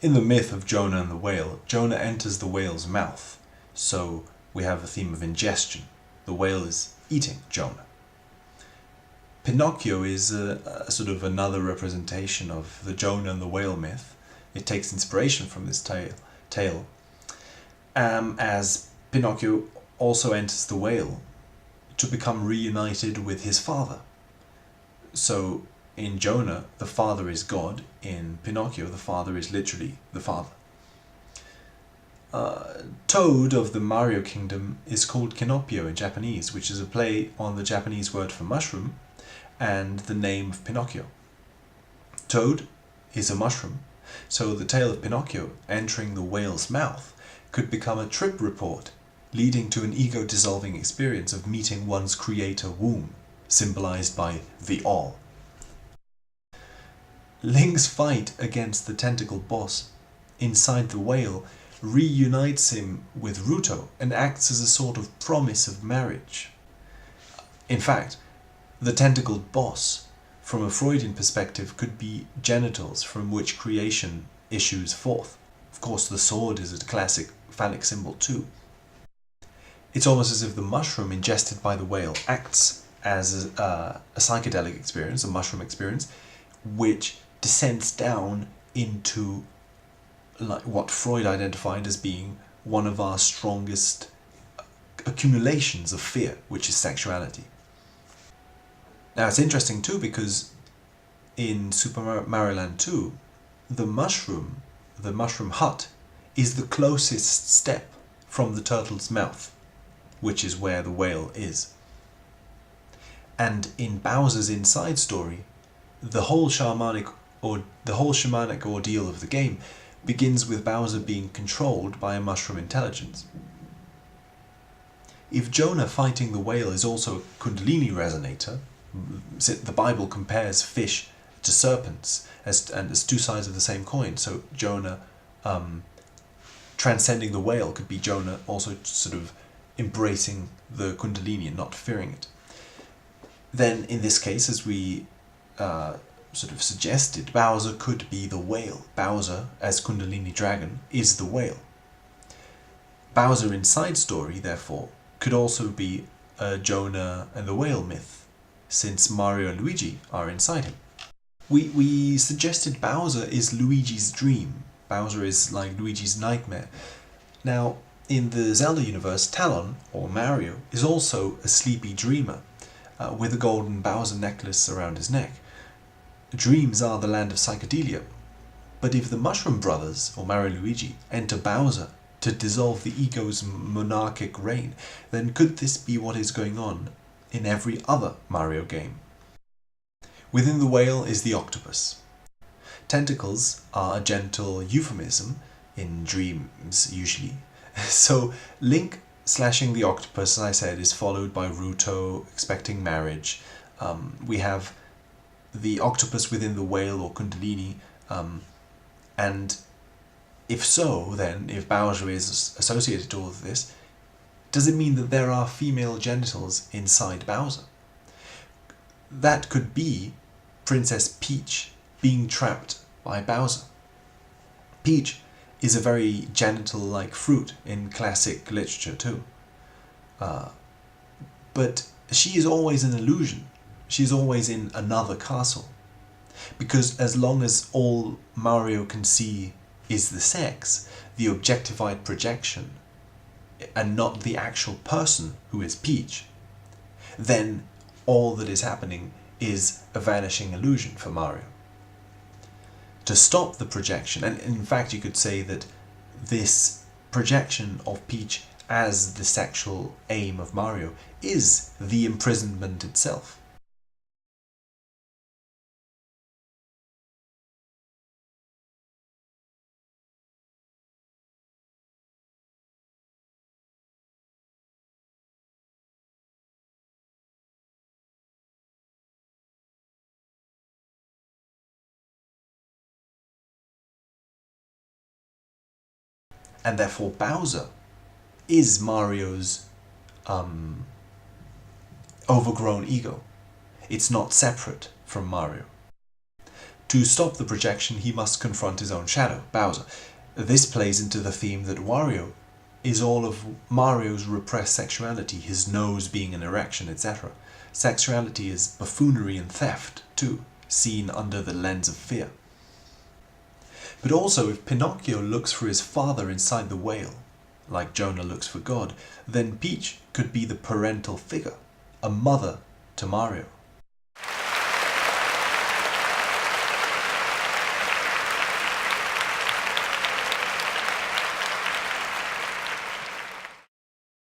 In the myth of Jonah and the whale, Jonah enters the whale's mouth, so we have a theme of ingestion. The whale is eating Jonah. Pinocchio is a sort of another representation of the Jonah and the whale myth. It takes inspiration from this tale, as Pinocchio also enters the whale to become reunited with his father. So in Jonah, the father is God. In Pinocchio, the father is literally the father. Toad of the Mario Kingdom is called Kinopio in Japanese, which is a play on the Japanese word for mushroom and the name of Pinocchio. Toad is a mushroom, so the tale of Pinocchio entering the whale's mouth could become a trip report, leading to an ego-dissolving experience of meeting one's creator womb, symbolized by the All. Link's fight against the tentacle boss inside the whale reunites him with Ruto and acts as a sort of promise of marriage. In fact, the tentacled boss, from a Freudian perspective, could be genitals from which creation issues forth. Of course, the sword is a classic phallic symbol too. It's almost as if the mushroom ingested by the whale acts as a psychedelic experience, a mushroom experience, which descends down into what Freud identified as being one of our strongest accumulations of fear, which is sexuality. Now it's interesting too because in Super Mario Land 2, the mushroom hut, is the closest step from the turtle's mouth, which is where the whale is. And in Bowser's Inside story, the whole shamanic ordeal of the game begins with Bowser being controlled by a mushroom intelligence. If Jonah fighting the whale is also a Kundalini resonator, the Bible compares fish to serpents as two sides of the same coin, so Jonah transcending the whale could be Jonah also sort of embracing the Kundalini and not fearing it. Then in this case, as we sort of suggested, Bowser could be the whale. Bowser, as Kundalini dragon, is the whale. Bowser Inside story, therefore, could also be a Jonah and the whale myth, since Mario and Luigi are inside him. We suggested Bowser is Luigi's dream. Bowser is like Luigi's nightmare. Now, in the Zelda universe, Talon, or Mario, is also a sleepy dreamer, with a golden Bowser necklace around his neck. Dreams are the land of psychedelia, but if the Mushroom Brothers, or Mario and Luigi, enter Bowser to dissolve the ego's monarchic reign, then could this be what is going on in every other Mario game? Within the whale is the octopus. Tentacles are a gentle euphemism, in dreams usually. So Link slashing the octopus, as I said, is followed by Ruto expecting marriage. We have the octopus within the whale or Kundalini, and if so, then, if Bowser is associated to all of this, does it mean that there are female genitals inside Bowser? That could be Princess Peach being trapped by Bowser. Peach is a very genital-like fruit in classic literature too. But she is always an illusion. She's always in another castle. Because as long as all Mario can see is the sex, the objectified projection, and not the actual person who is Peach, then all that is happening is a vanishing illusion for Mario. To stop the projection, and in fact you could say that this projection of Peach as the sexual aim of Mario is the imprisonment itself. And therefore Bowser is Mario's overgrown ego. It's not separate from Mario. To stop the projection, he must confront his own shadow, Bowser. This plays into the theme that Wario is all of Mario's repressed sexuality, his nose being an erection, etc. Sexuality is buffoonery and theft, too, seen under the lens of fear. But also, if Pinocchio looks for his father inside the whale, like Jonah looks for God, then Peach could be the parental figure, a mother to Mario.